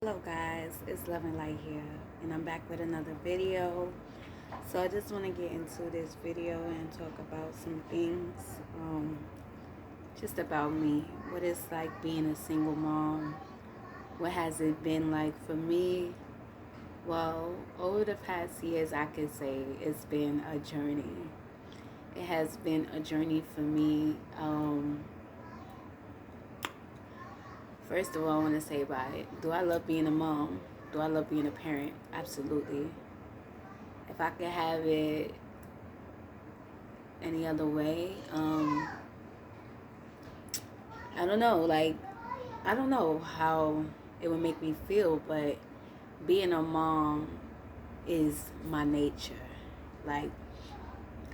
Hello guys, it's Love and Light here, and I'm back with another video. So I just want to get into this video and talk about some things, just about me, what it's like being a single mom, what has it been like for me. Well, over the past years, I could say it's been a journey. It has been a journey for me. First of all, I want to say about it. Do I love being a mom? Do I love being a parent? Absolutely. If I could have it any other way, I don't know. I don't know how it would make me feel, but being a mom is my nature. Like,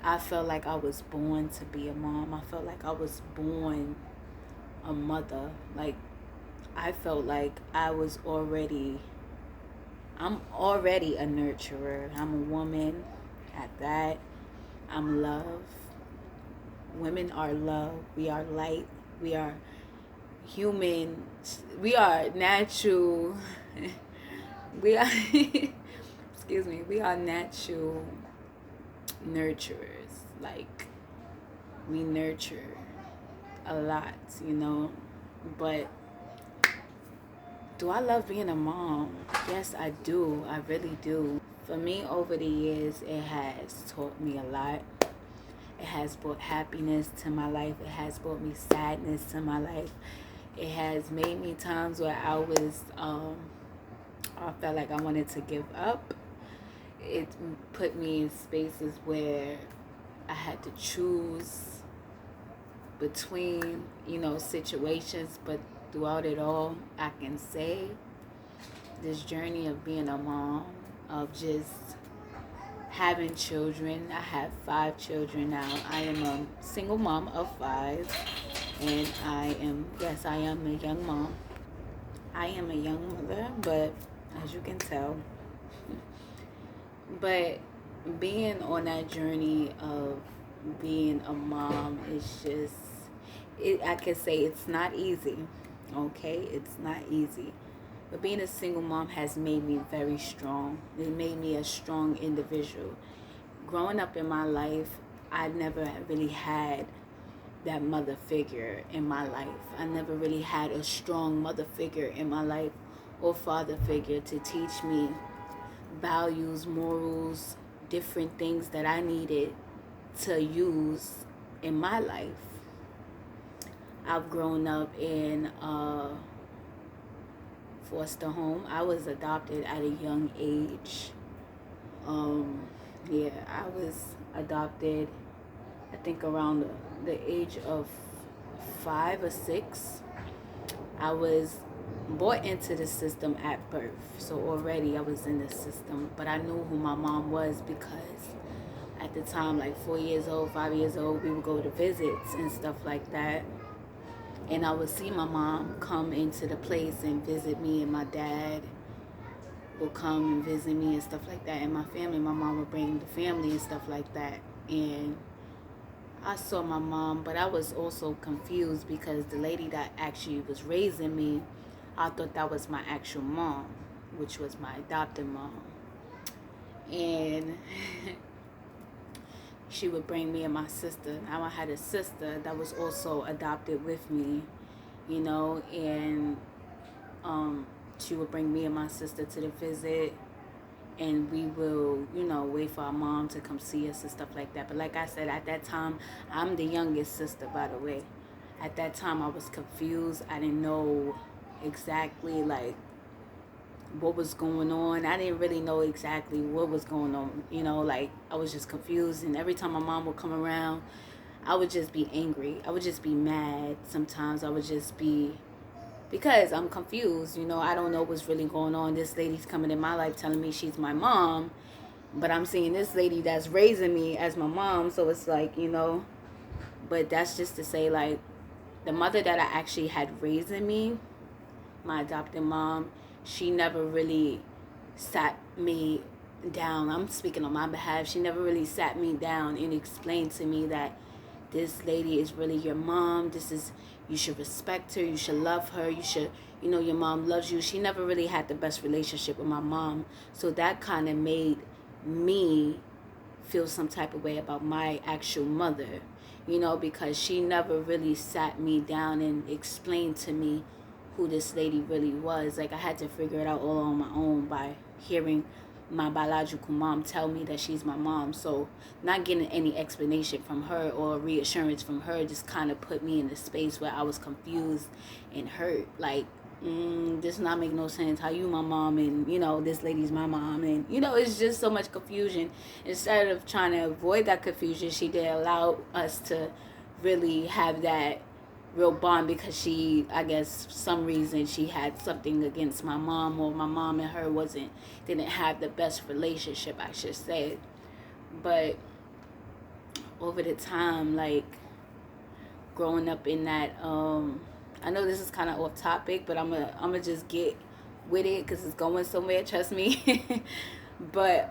I felt like I was born to be a mom. I felt like I was born a mother. Like, I felt like I'm already a nurturer. I'm a woman at that. I'm love. Women are love. We are light. We are human. We are natural. We are, excuse me, we are natural nurturers. Like, we nurture a lot. But do I love being a mom? Yes, I do. I really do. For me, over the years, it has taught me a lot. It has brought happiness to my life. It has brought me sadness to my life. It has made me times where I felt like I wanted to give up. It put me in spaces where I had to choose between situations. But throughout it all, I can say this journey of being a mom, of just having children. I have 5 children now. I am a single mom of 5, and I am a young mom. I am a young mother, but as you can tell, but being on that journey of being a mom is I can say it's not easy. Okay, it's not easy. But being a single mom has made me very strong. It made me a strong individual. Growing up in my life, I never really had that mother figure in my life. I never really had a strong mother figure in my life or father figure to teach me values, morals, different things that I needed to use in my life. I've grown up in a foster home. I was adopted at a young age. I was adopted, I think, around the age of 5 or 6. I was brought into the system at birth, so already I was in the system. But I knew who my mom was because at the time, like 4 years old, 5 years old, we would go to visits and stuff like that. And I would see my mom come into the place and visit me, and my dad will come and visit me and stuff like that. And my family, my mom would bring the family and stuff like that. And I saw my mom, but I was also confused because the lady that actually was raising me, I thought that was my actual mom, which was my adopted mom. And she would bring me and my sister. Now I had a sister that was also adopted with me, and she would bring me and my sister to the visit, and we will wait for our mom to come see us and stuff like that. But like I said, at that time, I'm the youngest sister, by the way. At that time, I was confused. I didn't know exactly, like, what was going on. I didn't really know exactly what was going on. Like, I was just confused. And every time my mom would come around, I would just be angry. I would just be mad. Sometimes I would just be, because I'm confused. I don't know what's really going on. This lady's coming in my life telling me she's my mom, but I'm seeing this lady that's raising me as my mom. So it's like. But that's just to say, like, the mother that I actually had raising me, my adopted mom, she never really sat me down. I'm speaking on my behalf. She never really sat me down and explained to me that this lady is really your mom. You should respect her, you should love her, you should, your mom loves you. She never really had the best relationship with my mom, so that kind of made me feel some type of way about my actual mother, because she never really sat me down and explained to me who this lady really was. Like, I had to figure it out all on my own by hearing my biological mom tell me that she's my mom. So not getting any explanation from her or reassurance from her just kind of put me in the space where I was confused and hurt. Like, this not make no sense. How you my mom and, this lady's my mom. And, it's just so much confusion. Instead of trying to avoid that confusion, she did allow us to really have that real bond, because I guess for some reason she had something against my mom, or my mom and her didn't have the best relationship, I should say. But over the time, like, growing up in that, I know this is kind of off topic, but I'm gonna just get with it because it's going somewhere, trust me. But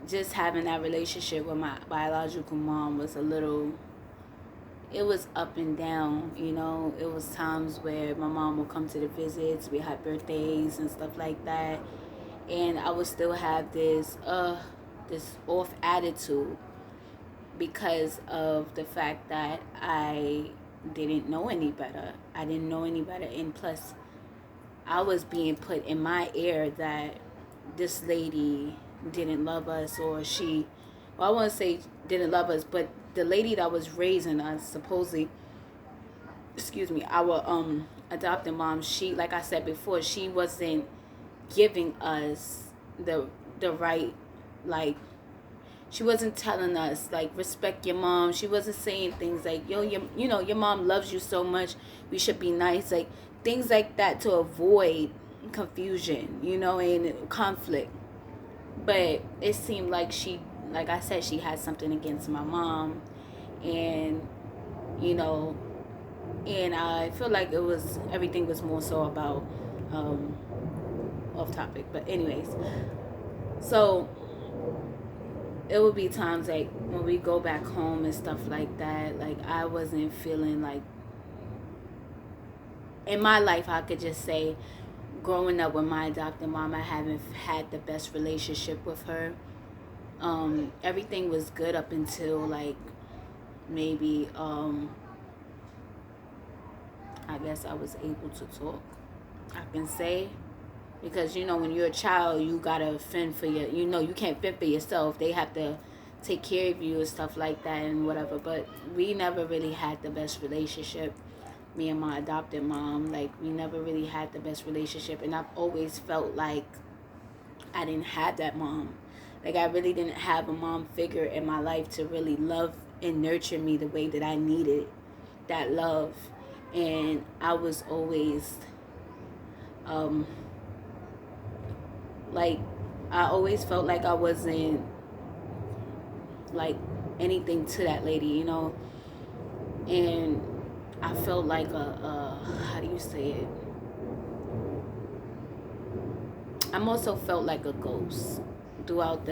just having that relationship with my biological mom was it was up and down, It was times where my mom would come to the visits, we had birthdays and stuff like that, and I would still have this off attitude because of the fact that I didn't know any better. And plus, I was being put in my ear that this lady didn't love us, or I won't say didn't love us, but the lady that was raising us, supposedly, our adopted mom, she, like I said before, she wasn't giving us the right, like, she wasn't telling us, like, respect your mom. She wasn't saying things like, yo, your mom loves you so much, we should be nice, like things like that, to avoid confusion, and conflict. But it seemed like like I said, she had something against my mom, and and I feel like everything was more so about off topic, but anyways. So it would be times like when we go back home and stuff like that, like, I wasn't feeling like, in my life, I could just say, growing up with my adopted mom, I haven't had the best relationship with her. Everything was good up until, like, maybe I guess I was able to talk, I can say. Because, when you're a child, you gotta fend for you can't fend for yourself. They have to take care of you and stuff like that and whatever. But we never really had the best relationship, me and my adopted mom. Like, we never really had the best relationship. And I've always felt like I didn't have that mom. Like, I really didn't have a mom figure in my life to really love and nurture me the way that I needed that love. And I was always like, I always felt like I wasn't like anything to that lady, and I felt like how do you say it? I also felt like a ghost throughout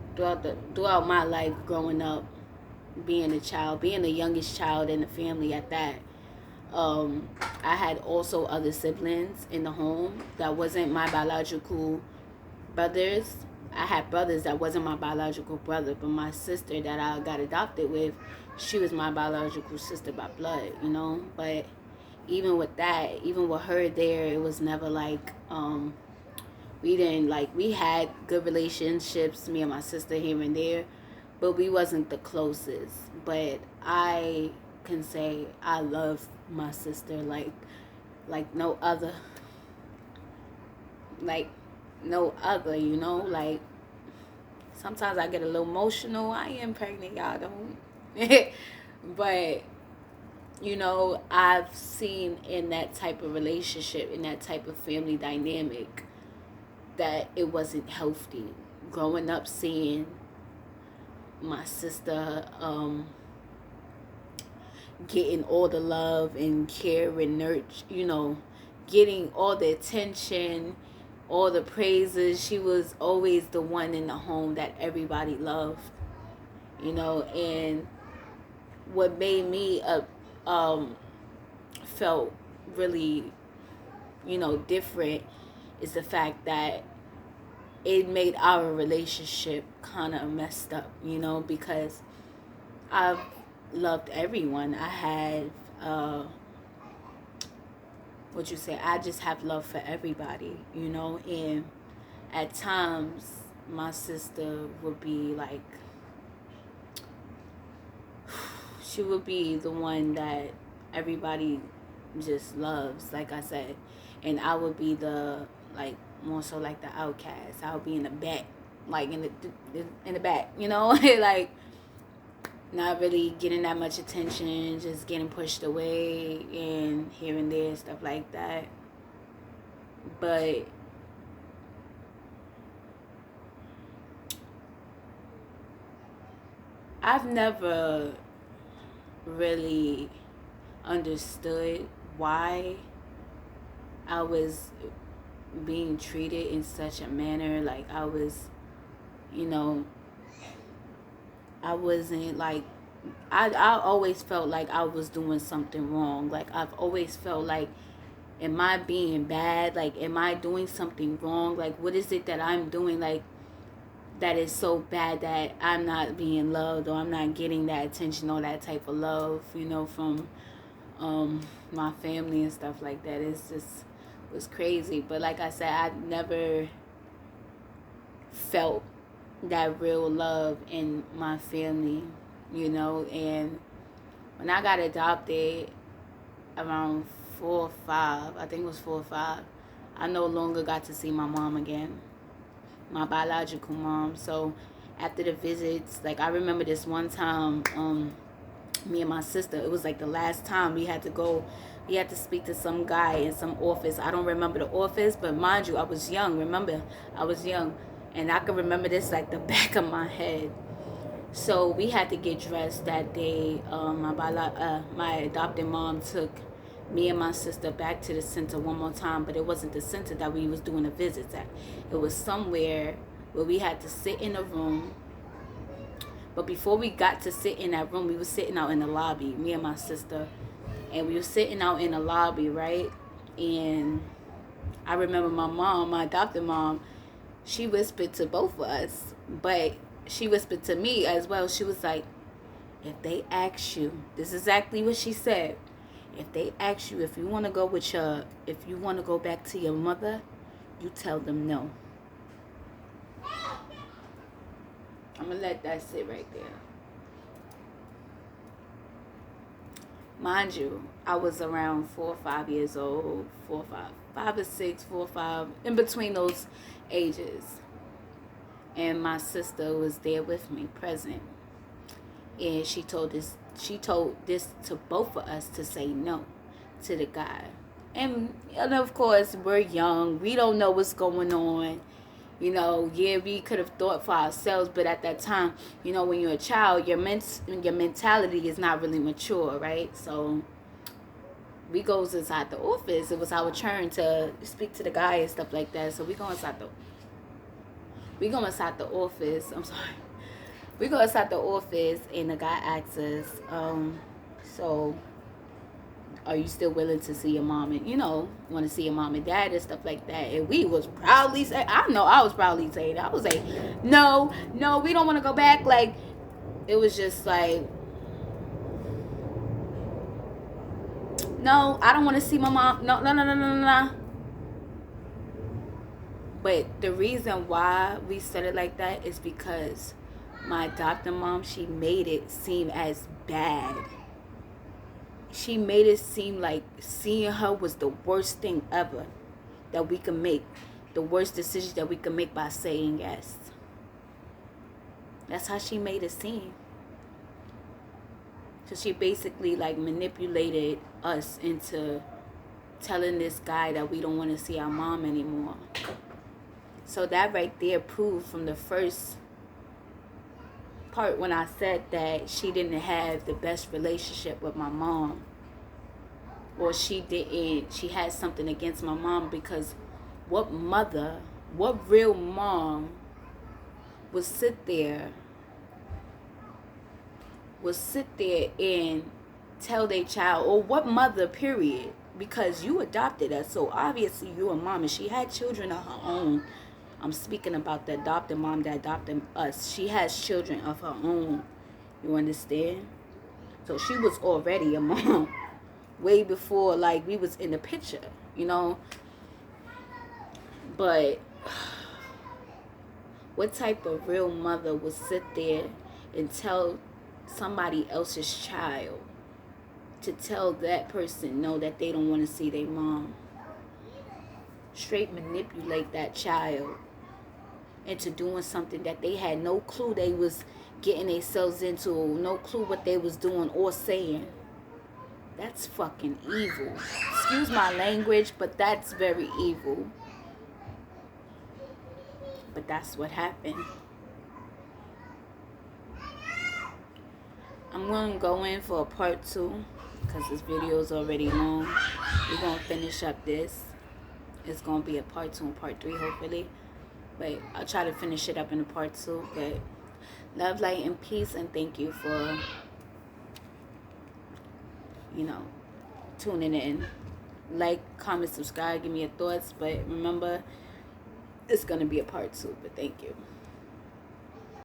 throughout my life growing up, being the youngest child in the family at that. I had also other siblings in the home that wasn't my biological brothers. I had brothers that wasn't my biological brother, but my sister that I got adopted with, she was my biological sister by blood, But even with her there, it was never like, we had good relationships, me and my sister here and there, but we wasn't the closest. But I can say I love my sister like no other, like sometimes I get a little emotional. I am pregnant, y'all don't. But I've seen in that type of relationship, in that type of family dynamic, that it wasn't healthy. Growing up seeing my sister getting all the love and care and nurture, getting all the attention, all the praises. She was always the one in the home that everybody loved, you know. And what made me felt really, you know, different is the fact that it made our relationship kind of messed up, you know, because I've loved everyone. I had what you say, I just have love for everybody, you know. And at times my sister would be like, she would be the one that everybody just loves, like I said, and I would be the, like, more so like the outcast. I would be in the back, like in the back, you know. Like not really getting that much attention, just getting pushed away and here and there, stuff like that. But I've never really understood why I was being treated in such a manner. Like I was, you know, I wasn't like, I always felt like I was doing something wrong. Like I've always felt like, am I being bad? Like, am I doing something wrong? Like, what is it that I'm doing, like, that is so bad that I'm not being loved, or I'm not getting that attention or that type of love, you know, from my family and stuff like that. It's just, was crazy. But like I said, I never felt that real love in my family, you know. And when I got adopted around 4 or 5, I think it was 4 or 5, I no longer got to see my mom again, my biological mom. So after the visits, like I remember this one time, me and my sister, it was like the last time we had to go, we had to speak to some guy in some office. I don't remember the office, but mind you, I was young. Remember, I was young, and I can remember this like the back of my head. So we had to get dressed that day. My adopted mom took me and my sister back to the center one more time, but it wasn't the center that we was doing the visits at. It was somewhere where we had to sit in a room. But before we got to sit in that room, we were sitting out in the lobby, me and my sister, and we were sitting out in the lobby, right? And I remember my mom, my adopted mom, she whispered to both of us, but she whispered to me as well. She was like, if they ask you, this is exactly what she said, if they ask you if you want to go if you want to go back to your mother, you tell them no. I'm going to let that sit right there. Mind you, I was around 4 or 5 years old, 4 or 5, 5 or 6, 4 or 5, in between those ages. And my sister was there with me, present. And she told this to both of us to say no to the guy. And of course, we're young. We don't know what's going on. You know, yeah, we could have thought for ourselves, but at that time, you know, when you're a child, your mentality is not really mature, right? So we goes inside the office. It was our turn to speak to the guy and stuff like that. So we go inside the office. I'm sorry. We go inside the office, and the guy asks us, so are you still willing to see your mom and, you know, want to see your mom and dad and stuff like that? And we was proudly saying, I know I was proudly saying, I was like, no, we don't want to go back. Like, it was just like, no, I don't want to see my mom. No. But the reason why we said it like that is because my adopted mom, she made it seem as bad. She made it seem like seeing her was the worst thing ever that we could make. The worst decision that we could make by saying yes. That's how she made it seem. So she basically like manipulated us into telling this guy that we don't want to see our mom anymore. So that right there proved from the first part when I said that she didn't have the best relationship with my mom, or she had something against my mom, because What mother, what real mom would sit there and tell their child, or what mother, period, because you adopted us, so obviously you a mom, and she had children of her own. I'm speaking about the adopted mom that adopted us. She has children of her own. You understand? So she was already a mom way before, like, we was in the picture, you know? But what type of real mother would sit there and tell somebody else's child to tell that person no, that they don't want to see their mom? Straight manipulate that child into doing something that they had no clue they was getting themselves into, no clue what they was doing or saying. That's fucking evil. Excuse my language, but that's very evil. But that's what happened. I'm going to go in for a part 2 because this video is already long. We're going to finish up this. It's going to be a part 2 and part 3 hopefully. But I'll try to finish it up in a part 2. But love, light, and peace, and thank you for, tuning in. Like, comment, subscribe, give me your thoughts. But remember, it's going to be a part 2. But thank you.